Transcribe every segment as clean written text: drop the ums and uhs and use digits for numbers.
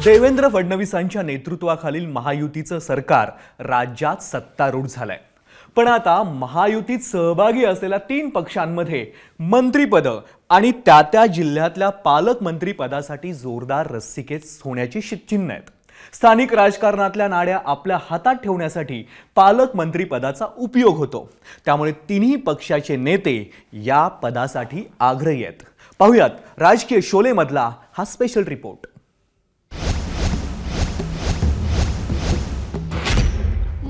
देवेंद्र फडणवीसांच्या नेतृत्वाखालील महायुतीचं सरकार राज्यात सत्तारूढ झालंय। पण आता महायुतीत सहभागी असलेल्या 3 पक्षांमध्ये मंत्रिपद आणि त्या जिल्ह्यातल्या पालकमंत्रीपदासाठी जोरदार रस्सीखेच होण्याची चिन्ह आहेत। स्थानिक राजकारणातल्या नाड्या आपल्या हातात ठेवण्यासाठी पालकमंत्रीपदाचा उपयोग होतो। त्यामुळे तिन्ही पक्षाचे नेते या पदासाठी आग्रही आहेत। पाहूयात राजकीय शोलेमधला हा स्पेशल रिपोर्ट।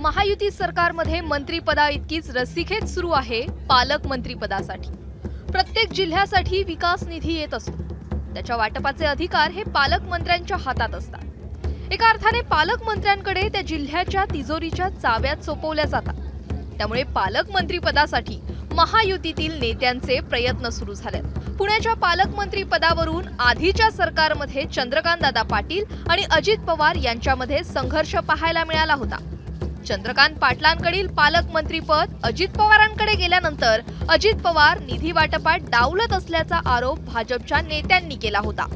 महायुती सरकारमध्ये मंत्रिपदा इतकीच रस्सीखेच सुरू आहे पालकमंत्रीपदासाठी। प्रत्येक जिल्ह्यासाठी विकास निधी येत असतो, त्याच्या वाटपाचे अधिकार हे पालकमंत्र्यांच्या हातात असतात। एका अर्थाने पालकमंत्र्यांकडे त्या जिल्ह्याच्या तिजोरीच्या चाव्यात सोपवल्या जातात। त्यामुळे पालकमंत्रीपदासाठी महायुतीतील नेत्यांचे प्रयत्न सुरू झालेत। पुण्याच्या पालकमंत्रीपदावरून आधीच्या सरकारमध्ये चंद्रकांतदादा पाटील आणि अजित पवार यांच्यामध्ये संघर्ष पाहायला मिळाला होता। चंद्रकांत पाटलांकडील पालकमंत्रीपद अजित पवारांकडे गेल्यानंतर अजित पवार निधी वाटपात डावलत असल्याचा आरोप भाजपच्या नेत्यांनी केला होता।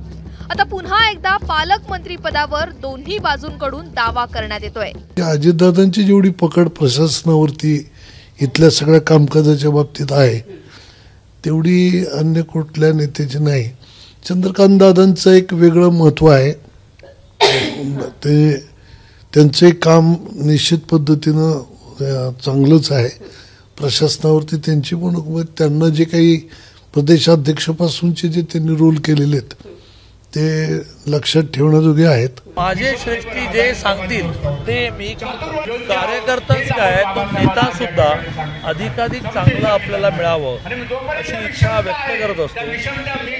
आता पुन्हा एकदा पालकमंत्रीपदावर दोन्ही बाजूंकडून दावा करण्यात येतोय। अजितदादांची जेवढी पकड प्रशासनावरती इथल्या सगळ्या कामकाजाच्या बाबतीत आहे तेवढी अन्य कुठल्या नेत्याची नाही। चंद्रकांत दादांचं एक वेगळं महत्त्व आहे। त्यांचे काम निश्चित पद्धतीनं चांगलंच आहे। प्रशासनावरती त्यांची पण त्यांना जे काही प्रदेशाध्यक्षापासूनचे जे त्यांनी रोल केलेले आहेत ते लक्षात ठेवण्याजोगे आहेत। माझे श्रेष्ठी जे सांगतील ते मी कार्यकर्ताच काय तो नेता सुद्धा अधिकाधिक चांगलं आपल्याला मिळावं अशी इच्छा व्यक्त करत असतो।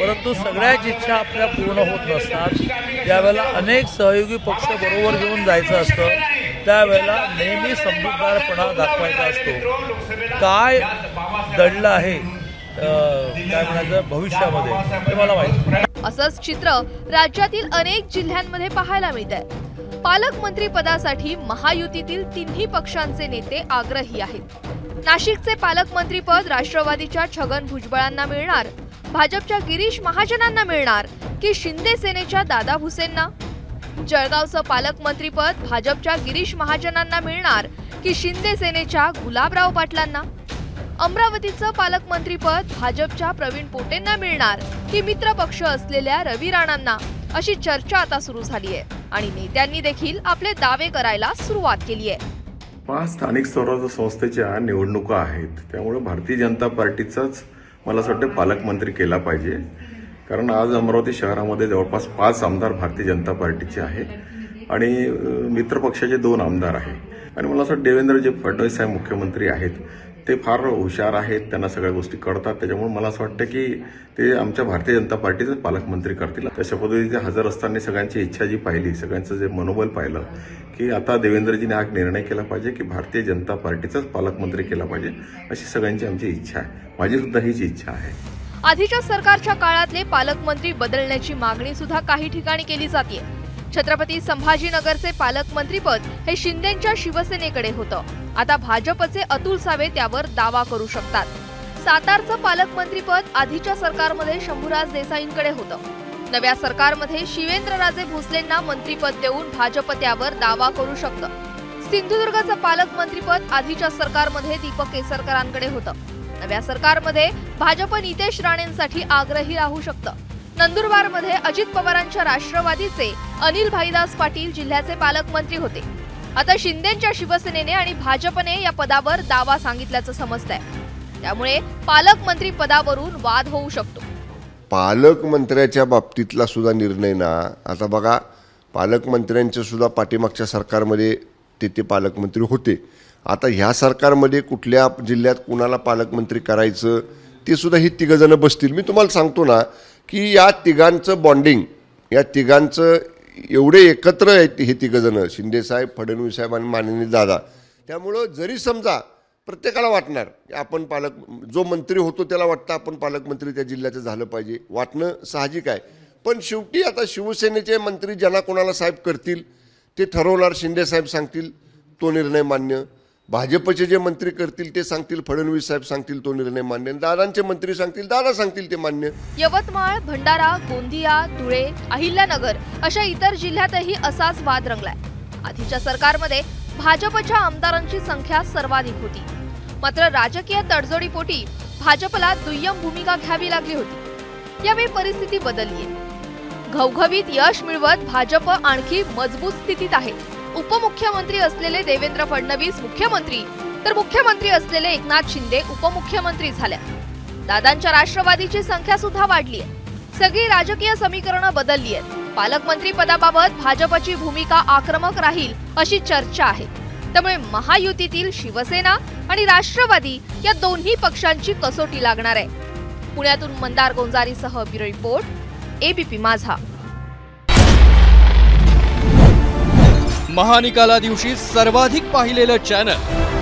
परंतु सगळ्याच इच्छा आपल्या पूर्ण होत नसतात। त्यावेळेला अनेक सहयोगी पक्ष बरोबर घेऊन जायचं असतं। त्यावेळेला नेहमी समजूतदारपणा दाखवायचा असतो। काय दडलं आहे काय म्हणायचं भविष्यामध्ये ते मला माहिती। असंच चित्र राज्यातील अनेक जिल्ह्यांमध्ये पाहायला मिळतंय। पालकमंत्रीपदासाठी महायुतीतील तिन्ही पक्षांचे नेते आग्रही आहेत। नाशिकचे पालकमंत्रीपद राष्ट्रवादीच्या छगन भुजबळांना मिळणार, भाजपच्या गिरीश महाजनांना मिळणार की शिंदे सेनेच्या दादा भुसेंना? जळगावचं पालकमंत्रीपद भाजपच्या गिरीश महाजनांना मिळणार की शिंदे सेनेच्या गुलाबराव पाटलांना? अमरावतीचं पालकमंत्रीपद भाजपच्या प्रवीण पोटेंना मिळणार की मित्र पक्ष असलेल्या रवी राणांना? अशी चर्चा आता सुरू झाली आहे आणि नेत्यांनी देखील आपले दावे करायला सुरुवात केली आहे। 5 स्थानिक स्वराज्य संस्थेच्या निवडणुका आहेत, त्यामुळे भारतीय जनता पार्टीचाच मला असं वाटतं पालकमंत्री केला पाहिजे। कारण आज अमरावती शहरामध्ये जवळपास 5 आमदार भारतीय जनता पार्टीचे आहेत आणि मित्र पक्षाचे 2 आमदार आहेत। आणि मला असं वाटतं देवेंद्रजी फडणवीस साहेब मुख्यमंत्री आहेत, ते फार हुशार आहेत, त्यांना सगळ्या गोष्टी कळतात। त्याच्यामुळे मला असं वाटतं की ते आमच्या भारतीय जनता पार्टीचे पालकमंत्री करतील। तशा पद्धतीने हजर असताना सगळ्यांची इच्छा जी पाहिली, सगळ्यांचं जे मनोबल पाहिलं की आता देवेंद्रजीने हा निर्णय केला पाहिजे की भारतीय जनता पार्टीचाच पालकमंत्री केला पाहिजे, अशी सगळ्यांची आमची इच्छा आहे। माझी सुद्धा हीच इच्छा आहे। आधीच्या सरकारच्या काळातले पालकमंत्री बदलण्याची मागणी सुद्धा काही ठिकाणी केली जाते। छत्रपती संभाजीनगरचे पालकमंत्रीपद हे शिंदेंच्या शिवसेनेकडे होतं। आता भाजपचे अतुल सावे त्यावर दावा करू शकतात। सातारचं पालकमंत्रीपद आधीच्या सरकारमध्ये शंभूराज देसाईंकडे होतं। नव्या सरकारमध्ये शिवेंद्रराजे भोसलेंना मंत्रीपद देऊन भाजप त्यावर दावा करू शकतं। सिंधुदुर्गचं पालकमंत्रीपद आधीच्या सरकारमध्ये दीपक केसरकरांकडे होतं। नव्या सरकारमध्ये भाजप नितेश राणेंसाठी आग्रही राहू शकतं। नंदुरबारमध्ये अजित पवारांच्या राष्ट्रवादीचे अनिल भाईदास पाटील जिल्ह्याचे पालकमंत्री होते। आता शिंदेंच्या शिवसेनेने आणि भाजपने या पदावर दावा सांगितल्याचं समजतंय। त्यामुळे पालकमंत्री पदावरून वाद होऊ शकतो। पालकमंत्र्याच्या बाबतीतला सुद्धा निर्णय ना, आता बघा पालकमंत्र्यांच्या सुद्धा पाठीमागच्या सरकारमध्ये ते पालकमंत्री होते। आता ह्या सरकारमध्ये कुठल्या जिल्ह्यात कुणाला पालकमंत्री करायचं ते सुद्धा ही 3 जण बसतील। मी तुम्हाला सांगतो ना की या तिघांचं बॉन्डिंग, या तिघांचं एवढे एकत्र आहेत हे 3 जण, शिंदे साहेब, फडणवीस साहेब आणि माननीय दादा। त्यामुळं जरी समजा प्रत्येकाला वाटणार की आपण जो मंत्री होतो त्याला वाटतं आपण पालकमंत्री त्या जिल्ह्याचं झालं पाहिजे, वाटणं साहजिक आहे। पण शेवटी आता शिवसेनेचे मंत्री ज्यांना कोणाला साहेब करतील ते ठरवणार, शिंदे साहेब सांगतील तो निर्णय मान्य, भाजपचे जे मंत्री करतील ते सांगतील, फडणवीस साहेब सांगतील तो निर्णय मान्य, आणि दादांचे मंत्री सांगतील, दादा सांगतील ते मान्य. यवतमाळ, भंडारा, गोंदिया, धुळे, अहिल्यानगर अशा इतर जिल्ह्यातही असाच वाद रंगलाय. आधीच्या सरकारमध्ये भाजपच्या आमदारांची संख्या सर्वाधिक होती, मात्र राजकीय तडजोडीपोटी भाजपला दुय्यम भूमिका घ्यावी लागली होती. यावेळी परिस्थिती बदलली आहे. घवघवीत यश मिळवत भाजप आणखी मजबूत स्थितीत आहे. उपमुख्यमंत्री असलेले देवेंद्र फडणवीस मुख्यमंत्री, तर मुख्यमंत्री असलेले एकनाथ शिंदे उपमुख्यमंत्री झाल्या. दादांच्या राष्ट्रवादीची संख्या सुद्धा वाढली आहे. सगळी राजकीय समीकरणं बदलली आहेत. पालकमंत्री पदाबाबत भाजपची भूमिका आक्रमक राहील अशी चर्चा आहे. त्यामुळे महायुतीतील शिवसेना आणि राष्ट्रवादी या दोन्ही पक्षांची कसोटी लागणार आहे. पुण्यातून मंदार गोंजारीसह ब्युरो रिपोर्ट, एबीपी माझा. महानिकाला दिवशी सर्वाधिक पाहिलेलं चॅनल